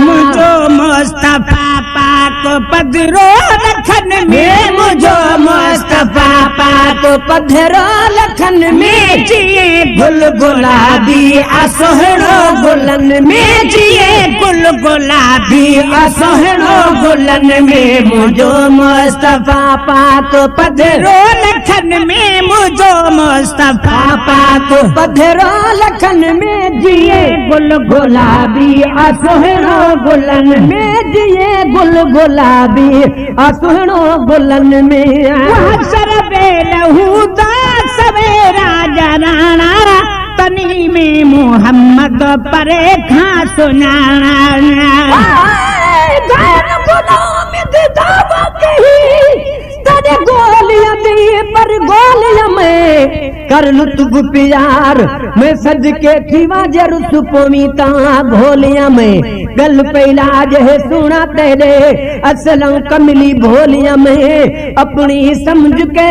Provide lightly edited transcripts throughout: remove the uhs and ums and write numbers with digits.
मुझो मुस्तफा पाक पधरो लखन में, मुझो मुस्तफा पाक पधरो लखन में, जिए गुल गुलाबी असोहणो गुलन में, जिए गुल गुलाबी असोहणो गुलन में, मुझो मुस्तफा पाक पधरो लखन में, मुझो मुस्तफा पाक पधरो लखन में, जिए गुल गुलाबी असोहणो गुलन में, जिए गुल गुलाबी असोहणो गुलन में। सवेरा जराना तनी में मोहम्मद परे खा सुनाना, तेरे गोलियां दी पर गोलियां में कर लुत्फ प्यार मैं सज के थीवा जरुस पोमीता भोलियां में गल पैलाज है सुना तेरे असलम कमली भोलियां में अपनी समझ के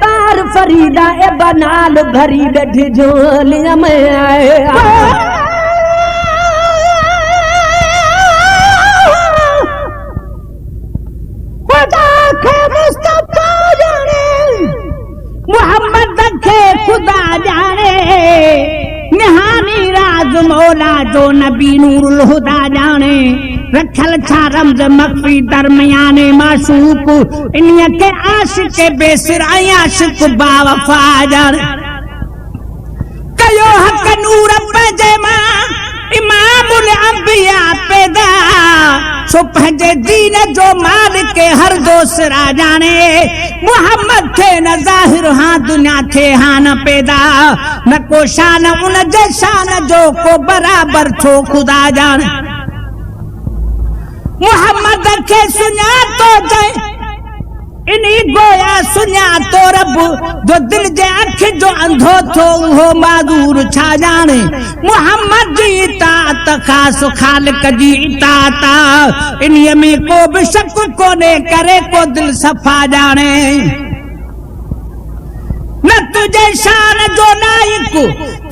तार फरीदा ए बनाल भरी डठी झोलियां में आए। मोहम्मद के खुदा जाने निहानी राज मौला जो नबी नूरुल हुदा जाने रखल छा रमज मख्फी दरमियाने माशूक इन्हीं के आशिक बेसिराई आशिक बावफा जाने कयो हक नूर पैजेमा इमामुल अंबिया पैदा सो पंहिंजे दीन जो मालिक हर दोसरा जाने मोहम्मद थे न ज़ाहिर हाँ दुनिया थे हाँ न पैदा न को शान उन जे शान जो को बराबर थो खुदा जाने मोहम्मद के सुना तो जाए इन्हीं गोया सुना तो रब जो दिल जे अख जो अंधो थो वो मादूर छा जाने मोहम्मद जी इताअत खास खालिक जी इताअत इन्हीं में को भी शक कोने करे को दिल सफा जाने न तुझे शान जो लायक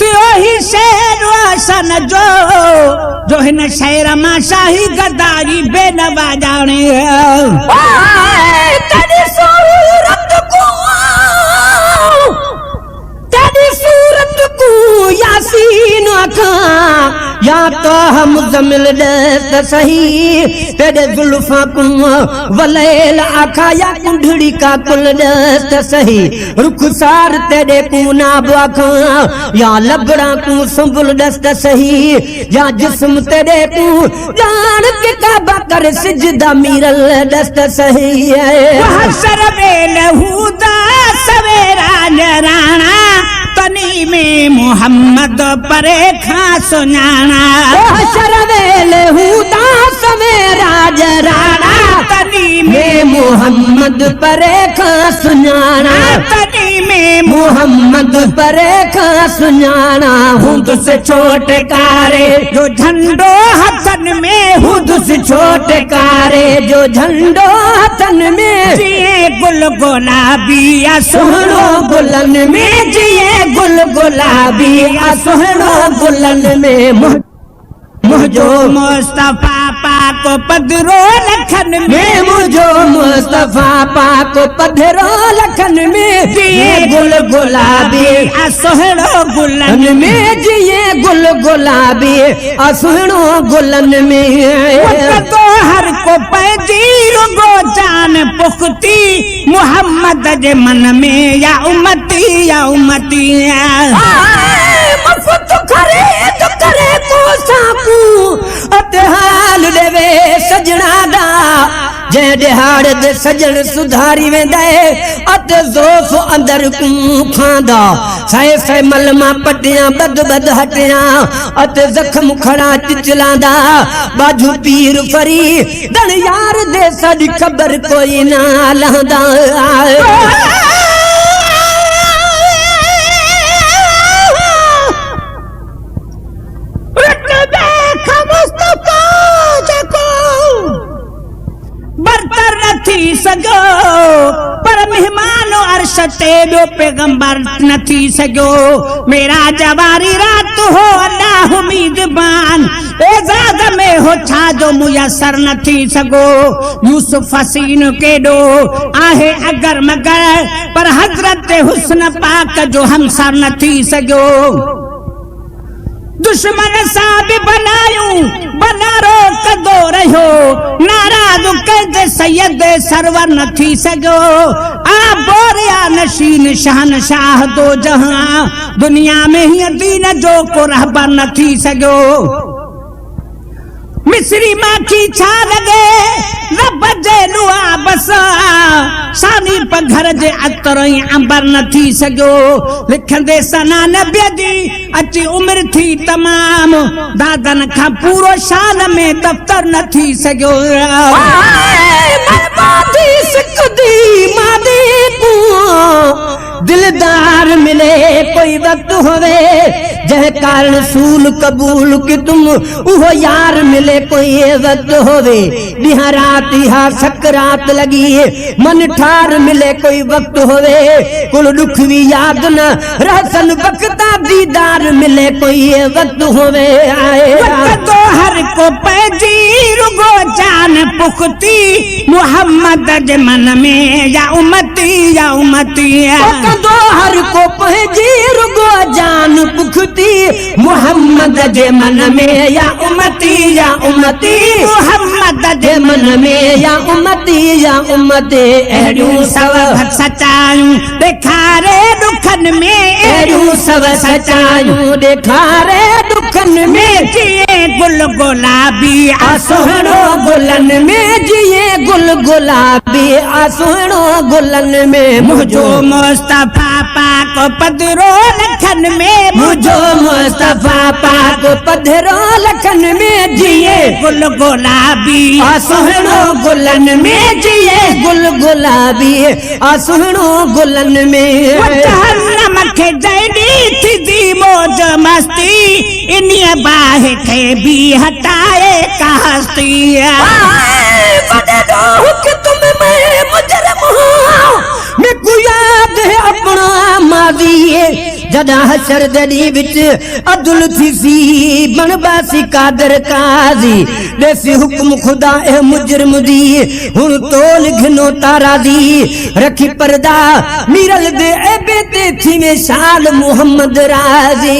तू ही शेर वासन जो हिन शेर मां शाही गदारी बेनवा जाने तेरी सूरत को यासीन आखा या तो हम जमिल दस्त सही तेरे जुल्फा को वलेल आखा या कुंडड़ी का कुल दस्त सही रुखसार तेरे को नाब आखा या लबड़ा को संबुल दस्त सही या जिस्म तेरे को जान के काबा कर सिजदा मीरल दस्त सही है लहूदा सवेरा जराना तनी में मोहम्मद परे खा सुनाना शरवेल हुदा सवेरा जराना तनी में मोहम्मद परे खा सुनाना तनी में मोहम्मद परे खा सुनाना हुद से छोटे कारे जो झंडो हथन में हुद से छोटे कारे जो झंडो हथन में जिए गुल गुलाबी असोहणो गुलन में जिए गुल गुलाबी असोहणो गुलन में मुझो मुस्तफा पाक पधरो लखन में मुझो मुस्तफा पाक पधरो लखन में जिए गुल गुलाबी असोहणो गुलन में जिए गुल गुलाबी असोहणो गुलन में तो हर को पैजीर गो जान पुख्ती मोहम्मद जे मन में या उम्मती मफत करे को साकू अतहाल देवे सजना दा जे दिहाड़ दे सजन सुधारी वेंदे अत जोफ अंदर को खांदा साए साए मलमा पटियां बद हटियां अत जख्म खड़ा चिचलांदा बाजू पीर फरी दन यार दे सदी खबर कोई ना लहंदा सगो पर मेहमानो अर्श तेरो पैगंबर न थी सको मेरा जवारी रात हो अल्लाह मीज़बान एजाज में हो छा जो मुयसर न थी सको यूसुफ हसीन केडो आहे अगर मगर पर हजरत हुस्न पाक जो हमसर न थी सको दुश्मन साहब बनायूं बनारो कदो रहो नाराज कैद सैयद सरवर न थी सको आ बोरिया नशीन शहनशाह दो जहां दुनिया में ही दीन जो को रहबर न थी सको मिस्री माखी छा लगे रब जे लुआ बसा सानी पघर जे अतरई अंबर न थी सको लिखंदे सना नबी जी अची उम्र थी तमाम दादन खां पूरो शान में दफ्तर न थी सको दिलदार मिले कोई वक्त होवे जह कारण सूल कबूल कि तुम उहो यार मिले कोई वक्त होवे दिहा रात हा सकरात लगी मन ठार मिले कोई वक्त होवे कुल दुख भी याद न रहसन वक्ता दीदार मिले कोई वक्त होवे आए तो हर को पैजी रुगो जान पुख्ती मोहम्मद जे मन में या उम्मती दो हर को पैजी रुगो जान पुख्ती मोहम्मद जे मन में या उम्मती मोहम्मद जे मन में या उम्मती अहिड़ियूं सब सचायूं ॾेखारे दुखन में अहिड़ियूं सब सचायूं ॾेखारे दुखन में जिए गुल गुलाबी आसुहणो गुलन में जिए गुल गुलाबी आसुहणो गुलन में मुझो मुस्तफा पाक पधरो लखन में मुझो मुस्तफा पाक पधरो लखन में जिए गुल गुलाबी आसुहणो गुलन में जिए गुल गुलाबी आसुहणो गुलन में जहन्नम खे जड़ी थी दी मौज मस्ती इन्हीअ बाहि खे भी हटाए का हस्ती मैं को याद है अपना माजी जदा हशर दड़ी विच अब्दुल थी बनबासी कादर काजी देसी हुक्म खुदा ए मुजरिम दी हुन तोल घनो तारा दी रखी पर्दा मीरल दे ए बेते थी में शाल मोहम्मद राजी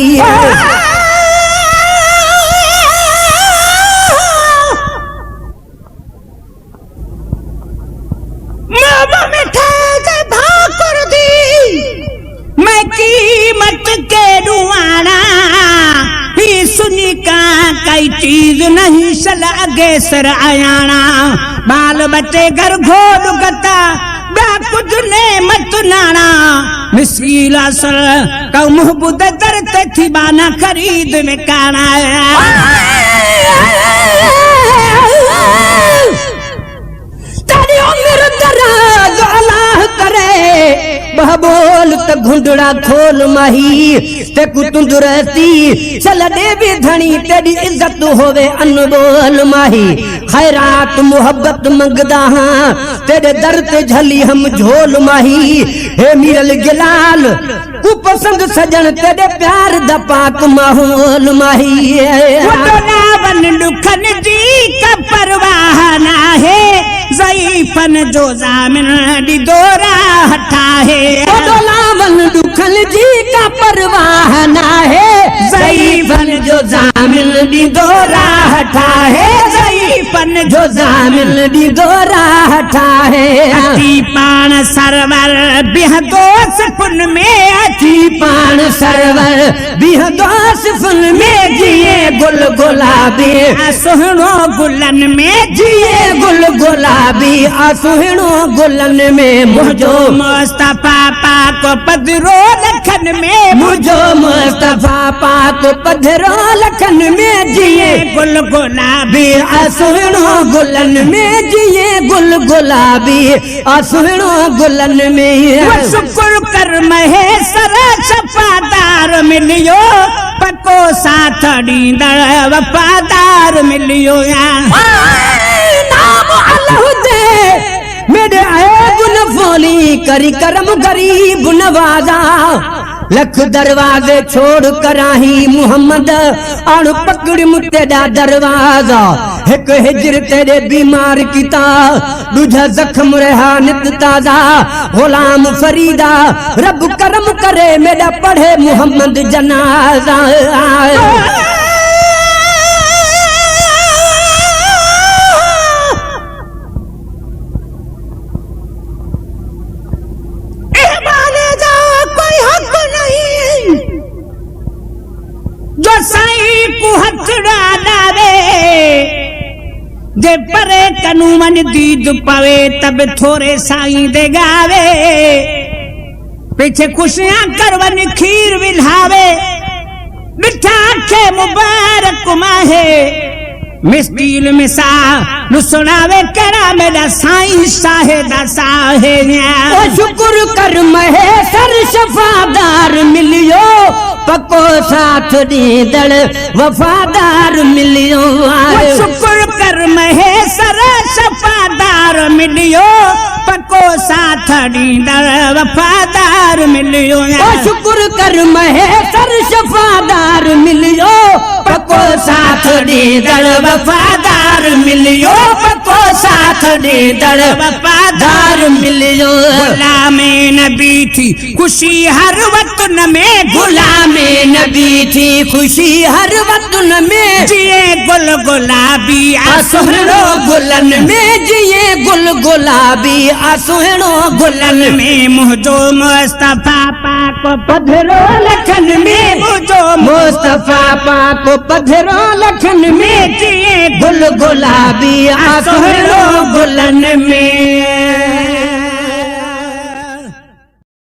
कीमत के दुआना ही सुनी का कई चीज नहीं सलागे सर आयाना बाल बच्चे घर घोड़ गता बा कुछ ने मत नाना मिसीला सर का मुहबूद दर्द थी बाना खरीद में काना तेरी उम्र दराज अल्लाह करे बहबोल त घुंडड़ा खोल माही ते कुतुंदरती चल दे भी धनी तेरी इज्जत होवे अनबोल माही खैरात मोहब्बत मंगदा हां तेरे दर ते झली हम झोल माही हे मीरल गिलाल कु पसंद सजन तेरे प्यार दा पाक माहौल माही वन दुखन जी का परवाह ना है ज़ईफ़न जो ज़ामिन दी दोरा हटा है लावन दुखन जी का परवाह ना है ज़ईफ़न जो ज़ामिन दी दोरा हटा है ज़ईफ़न जो ज़ामिन दी दोरा हटा है अती पान सरवर बिहदोस फुन में अती पान सरवर बिहदोस फुन में जिए गुल गुलाबी सुहणो गुलन में जिए गुल गुलाबी आसुहणो गुलन में मुझो मुस्तफा पाक पधरो लखन में मुझो मुस्तफा पाक पधरो लखन में जिए गुल गुलाबी आसुहणो गुलन में जिए गुल गुलाबी आसुहणो गुलन में शुक्र कर महेसर सफादार मिलियो पको साथ ॾींदड़ वफादार मिलियो नाम अल्लाह दे मेरे आए गुन फोली करी करम गरीब नवाजा लख दरवाजे छोड़ कर आही मुहम्मद अण पकड़ मुतेदा दरवाजा एक हिजर तेरे बीमार किता दूजा जख्म रहा नित ताजा गुलाम फरीदा रब करम करे मेरा पढ़े मुहम्मद जनाजा जो साईं को हथड़ा डावे जे परे कनू मन दीद पवे तब थोड़े साईं दे गावे पीछे खुशियां करवन खीर विल्हावे मिठा के मुबारक माहे मिस्कील मिसा नु सुनावे करा मेरा साईं साहेदा साहे ओ शुक्र कर महेसर शफादार मिलियो पको साथ दीदड़ वफादार मिलियो शुक्र कर महेसर शफादार मिलियो पको साथ दीदड़ वफादार मिलियो शुक्र कर महेसर शफादार मिलियो पको साथ दीदड़ वफादार मिलियो पको साथ दीदड़ वफादार मिलियो गुलामे नबी थी खुशी हर वतन में गुलामे नबी थी खुशी हर वतन में जिए गुल गुलाबी आसुहनो गुलन में जिए गुल गुलाबी आसुहनो गुलन में मुझो मुस्तफा पाक पधरो लखन में मुझो मुस्तफा पाक पधरो लखन में जिए गुल गुलाबी आसुहनो गुलन में